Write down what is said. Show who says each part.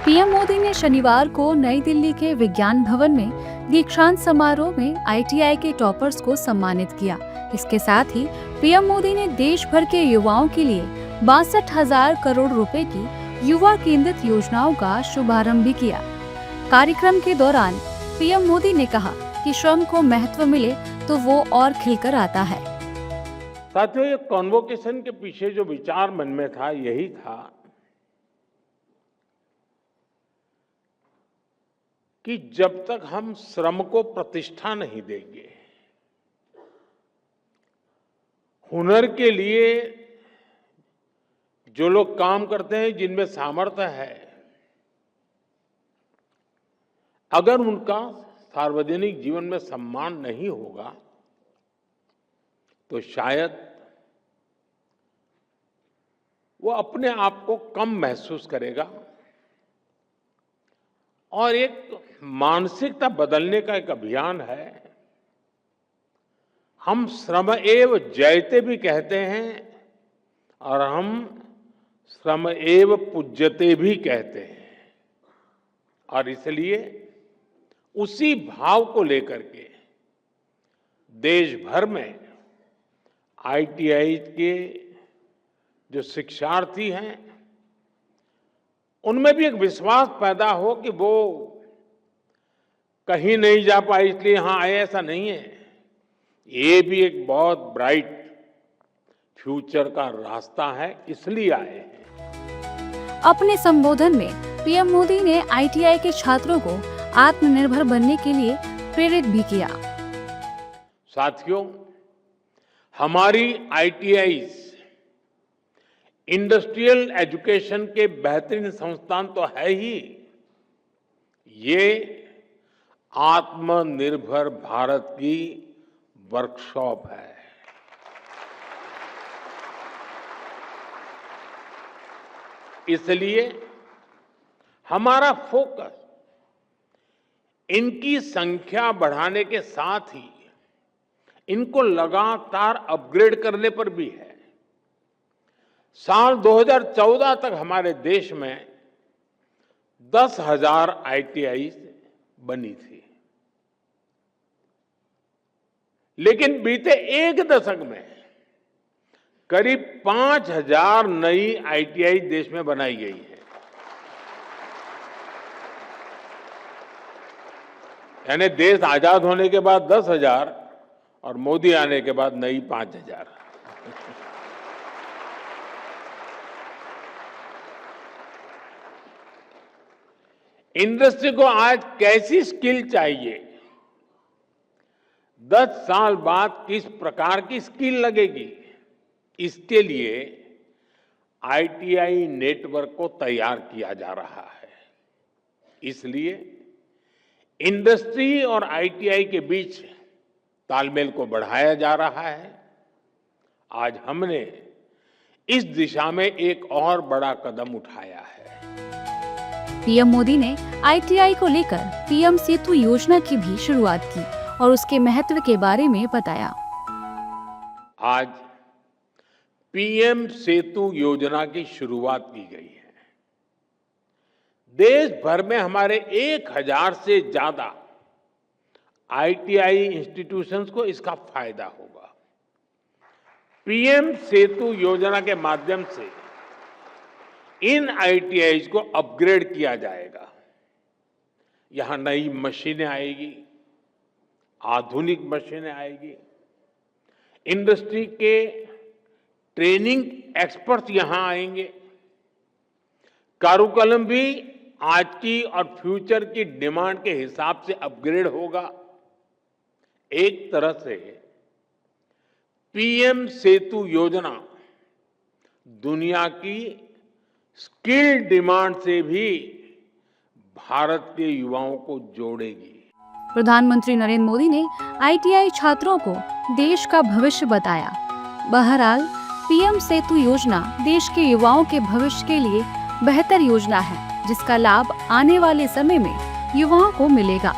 Speaker 1: PM Modi ने शनिवार को नई दिल्ली के विज्ञान भवन में दीक्षांत समारोह में आईटीआई के टॉपर्स को सम्मानित किया। इसके साथ ही पीएम मोदी ने देश भर के युवाओं के लिए 62,000 करोड़ रुपए की युवा केंद्रित योजनाओं का शुभारंभ भी किया। कार्यक्रम के दौरान पीएम मोदी ने कहा कि श्रम को महत्व मिले तो वो और खिलकर आता है।
Speaker 2: साथियों, ये कॉन्वोकेशन के पीछे जो विचार मन में था यही था कि जब तक हम श्रम को प्रतिष्ठा नहीं देंगे, हुनर के लिए जो लोग काम करते हैं, जिनमें सामर्थ्य है, अगर उनका सार्वजनिक जीवन में सम्मान नहीं होगा तो शायद वो अपने आप को कम महसूस करेगा और एक मानसिकता बदलने का एक अभियान है। हम श्रम एव जयते भी कहते हैं और हम श्रम एव पूज्यते भी कहते हैं, और इसलिए उसी भाव को लेकर के देश भर में आईटीआई के जो शिक्षार्थी हैं उनमें भी एक विश्वास पैदा हो कि वो कहीं नहीं जा पाए इसलिए यहां आए, ऐसा नहीं है। ये भी एक बहुत ब्राइट फ्यूचर का रास्ता है, इसलिए आए हैं।
Speaker 1: अपने संबोधन में पीएम मोदी ने आईटीआई के छात्रों को आत्मनिर्भर बनने के लिए प्रेरित भी किया।
Speaker 2: साथियों, हमारी आईटीआईज़ इंडस्ट्रियल एजुकेशन के बेहतरीन संस्थान तो है ही, ये आत्मनिर्भर भारत की वर्कशॉप है। इसलिए हमारा फोकस इनकी संख्या बढ़ाने के साथ ही इनको लगातार अपग्रेड करने पर भी है। साल 2014 तक हमारे देश में 10,000 आईटीआई बनी थी, लेकिन बीते एक दशक में करीब 5,000 नई आईटीआई देश में बनाई गई है। यानी देश आजाद होने के बाद 10,000 और मोदी आने के बाद नई 5,000। इंडस्ट्री को आज कैसी स्किल चाहिए, 10 साल बाद किस प्रकार की स्किल लगेगी, इसके लिए आईटीआई नेटवर्क को तैयार किया जा रहा है। इसलिए इंडस्ट्री और आईटीआई के बीच तालमेल को बढ़ाया जा रहा है। आज हमने इस दिशा में एक और बड़ा कदम उठाया है।
Speaker 1: पीएम मोदी ने आईटीआई को लेकर पीएम सेतु योजना की भी शुरुआत की और उसके महत्व के बारे में बताया।
Speaker 2: आज पीएम सेतु योजना की शुरुआत की गई है। देश भर में हमारे 1,000 से ज्यादा आईटीआई इंस्टीट्यूशंस को इसका फायदा होगा। पीएम सेतु योजना के माध्यम से इन आईटीआई को अपग्रेड किया जाएगा। यहां नई मशीनें आएगी, आधुनिक मशीनें आएगी, इंडस्ट्री के ट्रेनिंग एक्सपर्ट्स यहां आएंगे। कारुकलम भी आज की और फ्यूचर की डिमांड के हिसाब से अपग्रेड होगा। एक तरह से पीएम सेतु योजना दुनिया की स्किल डिमांड से भी भारत के युवाओं को जोड़ेगी।
Speaker 1: प्रधानमंत्री नरेंद्र मोदी ने आईटीआई छात्रों को देश का भविष्य बताया। बहरहाल पीएम सेतु योजना देश के युवाओं के भविष्य के लिए बेहतर योजना है, जिसका लाभ आने वाले समय में युवाओं को मिलेगा।